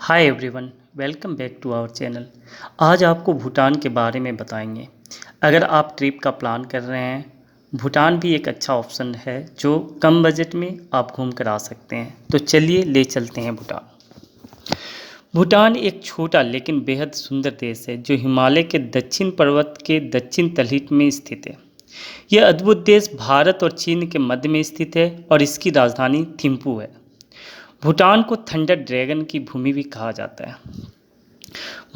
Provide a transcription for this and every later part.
Hi everyone, welcome back to our channel. आज आपको भूटान के बारे में बताएंगे। अगर आप ट्रिप का प्लान कर रहे हैं, भूटान भी एक अच्छा ऑप्शन है जो कम बजट में आप घूम कर आ सकते हैं। तो चलिए ले चलते हैं भूटान। भूटान एक छोटा लेकिन बेहद सुंदर देश है जो हिमालय के दक्षिण पर्वत के दक्षिण तलहट में स्थित है। यह अद्भुत देश भारत और चीन के मध्य में स्थित है और इसकी राजधानी थिम्पू है। भूटान को थंडर ड्रैगन की भूमि भी कहा जाता है।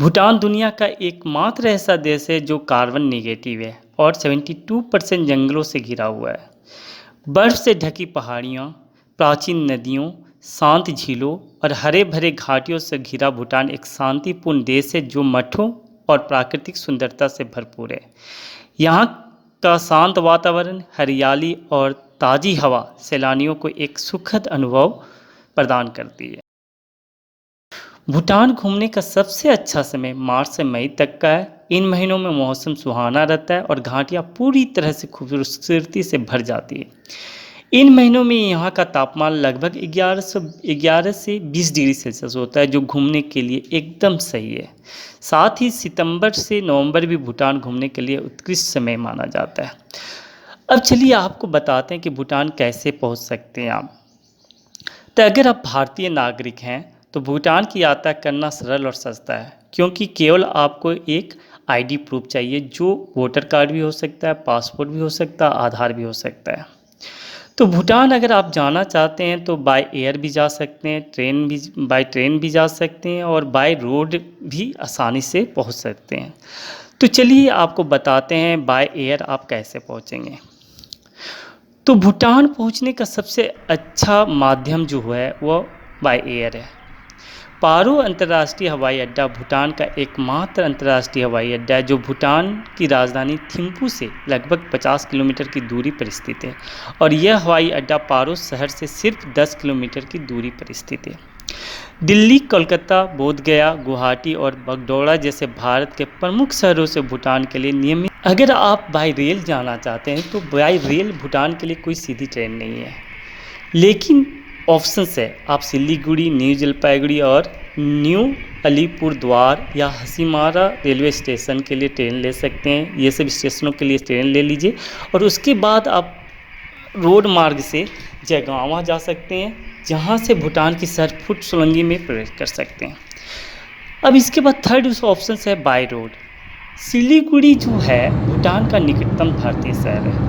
भूटान दुनिया का एकमात्र ऐसा देश है जो कार्बन नेगेटिव है और 72% जंगलों से घिरा हुआ है। बर्फ से ढकी पहाड़ियाँ, प्राचीन नदियों, शांत झीलों और हरे भरे घाटियों से घिरा भूटान एक शांतिपूर्ण देश है जो मठों और प्राकृतिक सुंदरता से भरपूर है। यहाँ का शांत वातावरण, हरियाली और ताज़ी हवा सैलानियों को एक सुखद अनुभव प्रदान करती है। भूटान घूमने का सबसे अच्छा समय मार्च से मई तक का है। इन महीनों में मौसम सुहाना रहता है और घाटियाँ पूरी तरह से खूबसूरती से भर जाती है। इन महीनों में यहाँ का तापमान लगभग 11 से 20 डिग्री सेल्सियस होता है जो घूमने के लिए एकदम सही है। साथ ही सितंबर से नवंबर भी भूटान घूमने के लिए उत्कृष्ट समय माना जाता है। अब चलिए आपको बताते हैं कि भूटान कैसे पहुँच सकते हैं आप। तो अगर आप भारतीय नागरिक हैं तो भूटान की यात्रा करना सरल और सस्ता है, क्योंकि केवल आपको एक आईडी प्रूफ चाहिए जो वोटर कार्ड भी हो सकता है, पासपोर्ट भी हो सकता है, आधार भी हो सकता है। तो भूटान अगर आप जाना चाहते हैं तो बाय एयर भी जा सकते हैं, बाय ट्रेन भी जा सकते हैं और बाय रोड भी आसानी से पहुंच सकते हैं। तो चलिए आपको बताते हैं बाय एयर आप कैसे पहुंचेंगे। तो भूटान पहुंचने का सबसे अच्छा माध्यम जो है वो बाय एयर है। पारो अंतर्राष्ट्रीय हवाई अड्डा भूटान का एकमात्र अंतर्राष्ट्रीय हवाई अड्डा है जो भूटान की राजधानी थिम्पू से लगभग 50 किलोमीटर की दूरी पर स्थित है और यह हवाई अड्डा पारो शहर से सिर्फ 10 किलोमीटर की दूरी पर स्थित है। दिल्ली, कोलकाता, बोधगया, गुवाहाटी और बगडोगरा जैसे भारत के प्रमुख शहरों से भूटान के लिए नियमित। अगर आप बाई रेल जाना चाहते हैं तो बाई रेल भूटान के लिए कोई सीधी ट्रेन नहीं है, लेकिन ऑप्शंस है। आप सिलीगुड़ी, न्यू जलपाईगुड़ी और न्यू अलीपुरद्वार या हसीमारा रेलवे स्टेशन के लिए ट्रेन ले सकते हैं। ये सब स्टेशनों के लिए ट्रेन ले लीजिए और उसके बाद आप रोड मार्ग से जयगांवा जा सकते हैं, जहां से भूटान की सरफुट सुरंगी में प्रवेश कर सकते हैं। अब इसके बाद थर्ड ऑप्शन है बाय रोड। सिलीगुड़ी जो है भूटान का निकटतम भारतीय शहर है।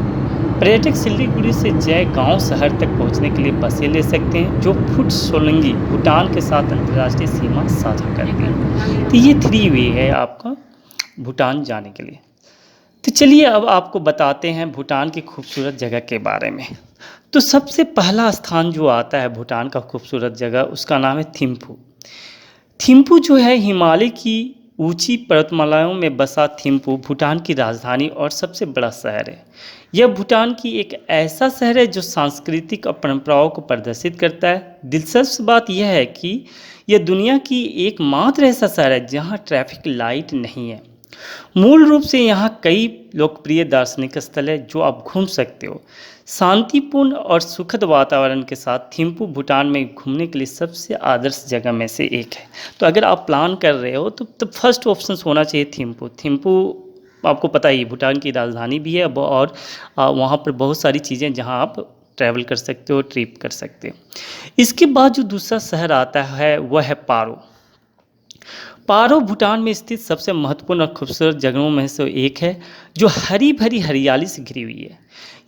पर्यटक सिलीगुड़ी से जयगांव शहर तक पहुंचने के लिए बसें ले सकते हैं जो फुट सोलंगी भूटान के साथ अंतर्राष्ट्रीय सीमा साझा करती है। तो ये 3 वे है आपका भूटान जाने के लिए। तो चलिए अब आपको बताते हैं भूटान की खूबसूरत जगह के बारे में। तो सबसे पहला स्थान जो आता है भूटान का खूबसूरत जगह, उसका नाम है थिम्पू। थिम्पू जो है हिमालय की ऊंची पर्वतमालाओं में बसा थिम्पू भूटान की राजधानी और सबसे बड़ा शहर है। यह भूटान की एक ऐसा शहर है जो सांस्कृतिक और परंपराओं को प्रदर्शित करता है। दिलचस्प बात यह है कि यह दुनिया की एकमात्र ऐसा शहर है जहां ट्रैफिक लाइट नहीं है। मूल रूप से यहाँ कई लोकप्रिय दार्शनिक स्थल है जो आप घूम सकते हो। शांतिपूर्ण और सुखद वातावरण के साथ थिम्पू भूटान में घूमने के लिए सबसे आदर्श जगह में से एक है। तो अगर आप प्लान कर रहे हो तो फर्स्ट ऑप्शन होना चाहिए थिम्पू। थिम्पू आपको पता ही भूटान की राजधानी भी है और वहाँ पर बहुत सारी चीज़ें जहाँ आप ट्रैवल कर सकते हो, ट्रिप कर सकते हो। इसके बाद जो दूसरा शहर आता है वह है पारो। पारो भूटान में स्थित सबसे महत्वपूर्ण और खूबसूरत जगहों में से एक है जो हरी भरी हरियाली से घिरी हुई है।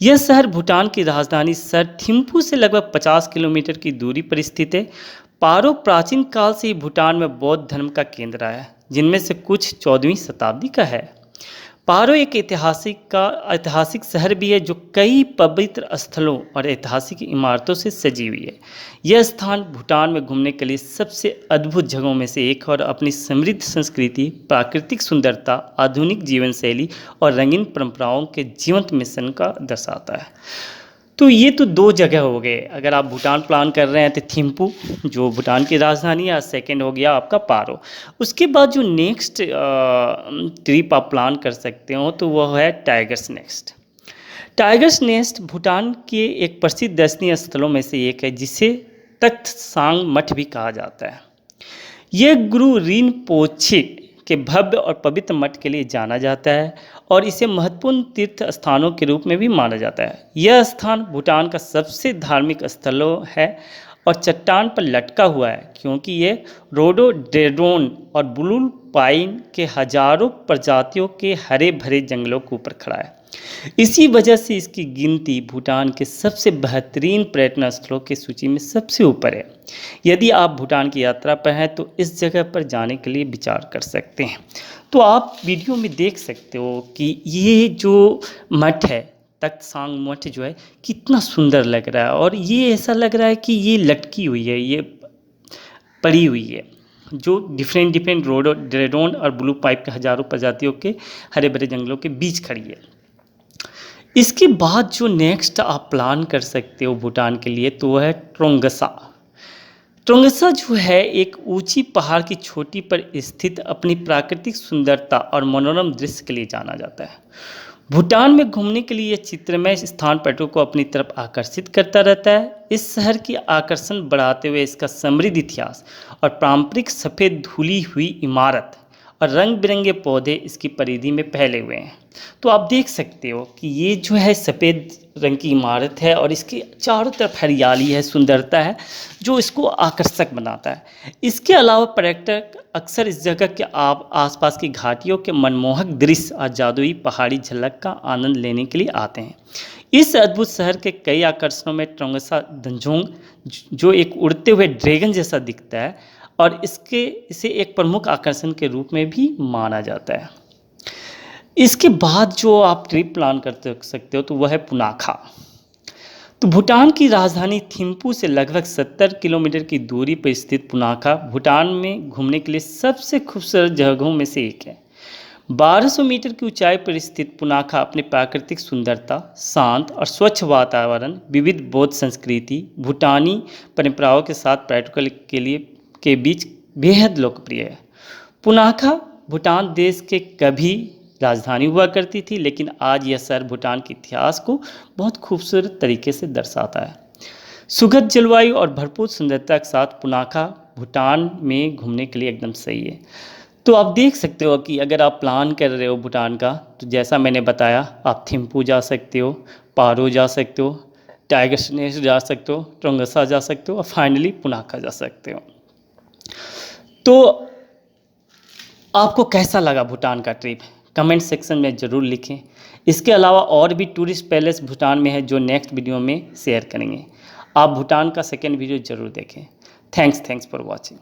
यह शहर भूटान की राजधानी शहर थिम्पू से लगभग 50 किलोमीटर की दूरी पर स्थित है। पारो प्राचीन काल से ही भूटान में बौद्ध धर्म का केंद्र रहा है, जिनमें से कुछ 14वीं शताब्दी का है। पारो एक ऐतिहासिक शहर भी है जो कई पवित्र स्थलों और ऐतिहासिक इमारतों से सजी हुई है। यह स्थान भूटान में घूमने के लिए सबसे अद्भुत जगहों में से एक है और अपनी समृद्ध संस्कृति, प्राकृतिक सुंदरता, आधुनिक जीवन शैली और रंगीन परंपराओं के जीवंत मिश्रण का दर्शाता है। तो ये तो 2 जगह हो गए। अगर आप भूटान प्लान कर रहे हैं तो थिम्पू जो भूटान की राजधानी है, सेकंड हो गया आपका पारो। उसके बाद जो नेक्स्ट ट्रिप आप प्लान कर सकते हो तो वह है tigers nest. Tigers nest Bhutan के एक प्रसिद्ध दर्शनीय स्थलों में से एक है जिसे तख्त सांग मठ भी कहा जाता है। ये गुरु रिनपोछे के भव्य और पवित्र मठ के लिए जाना जाता है और इसे महत्वपूर्ण तीर्थ स्थानों के रूप में भी माना जाता है। यह स्थान भूटान का सबसे धार्मिक स्थलों है और चट्टान पर लटका हुआ है, क्योंकि ये रोडोडेंड्रॉन और ब्लू पाइन के हजारों प्रजातियों के हरे भरे जंगलों के ऊपर खड़ा है। इसी वजह से इसकी गिनती भूटान के सबसे बेहतरीन पर्यटन स्थलों की सूची में सबसे ऊपर है। यदि आप भूटान की यात्रा पर हैं तो इस जगह पर जाने के लिए विचार कर सकते हैं। तो आप वीडियो में देख सकते हो कि ये जो मठ है, तख्त सांग मठ जो है, कितना सुंदर लग रहा है और ये ऐसा लग रहा है कि ये लटकी हुई है, ये पड़ी हुई है, जो डिफरेंट डिफरेंट रोडोडेंड्रॉन और ब्लू पाइप के हजारों प्रजातियों के हरे भरे जंगलों के बीच खड़ी है। इसके बाद जो नेक्स्ट आप प्लान कर सकते हो भूटान के लिए तो वह है ट्रोंगसा। ट्रोंगसा जो है एक ऊंची पहाड़ की चोटी पर स्थित अपनी प्राकृतिक सुंदरता और मनोरम दृश्य के लिए जाना जाता है। भूटान में घूमने के लिए यह चित्रमय स्थान पर्यटकों को अपनी तरफ आकर्षित करता रहता है। इस शहर की आकर्षण बढ़ाते हुए इसका समृद्ध इतिहास और पारंपरिक सफ़ेद धुली हुई इमारत और रंग बिरंगे पौधे इसकी परिधि में फैले हुए हैं। तो आप देख सकते हो कि ये जो है सफ़ेद रंग की इमारत है और इसके चारों तरफ हरियाली है, सुंदरता है, जो इसको आकर्षक बनाता है। इसके अलावा पर्यटक अक्सर इस जगह के आसपास की घाटियों के मनमोहक दृश्य और जादुई पहाड़ी झलक का आनंद लेने के लिए आते हैं। इस अद्भुत शहर के कई आकर्षणों में ट्रोंगसा दंजोंग, जो एक उड़ते हुए ड्रैगन जैसा दिखता है और इसे एक प्रमुख आकर्षण के रूप में भी माना जाता है। इसके बाद जो आप ट्रिप प्लान कर सकते हो तो वह है पुनाखा। तो भूटान की राजधानी थिम्पू से लगभग 70 किलोमीटर की दूरी पर स्थित पुनाखा भूटान में घूमने के लिए सबसे खूबसूरत जगहों में से एक है। 1200 मीटर की ऊंचाई पर स्थित पुनाखा अपनी प्राकृतिक सुंदरता, शांत और स्वच्छ वातावरण, विविध बौद्ध संस्कृति, भूटानी परंपराओं के साथ पर्यटकों के बीच बेहद लोकप्रिय है। पुनाखा भूटान देश के कभी राजधानी हुआ करती थी, लेकिन आज यह शहर भूटान के इतिहास को बहुत खूबसूरत तरीके से दर्शाता है। सुखद जलवायु और भरपूर सुंदरता के साथ पुनाखा भूटान में घूमने के लिए एकदम सही है। तो आप देख सकते हो कि अगर आप प्लान कर रहे हो भूटान का, तो जैसा मैंने बताया, आप थिम्पू जा सकते हो, पारो जा सकते हो, टाइगर स्नेक जा सकते हो, ट्रोंगसा जा सकते हो और फाइनली पुनाखा जा सकते हो। तो आपको कैसा लगा भूटान का ट्रिप? कमेंट सेक्शन में ज़रूर लिखें। इसके अलावा और भी टूरिस्ट पैलेस भूटान में है जो नेक्स्ट वीडियो में शेयर करेंगे। आप भूटान का सेकेंड वीडियो ज़रूर देखें। Thanks for watching.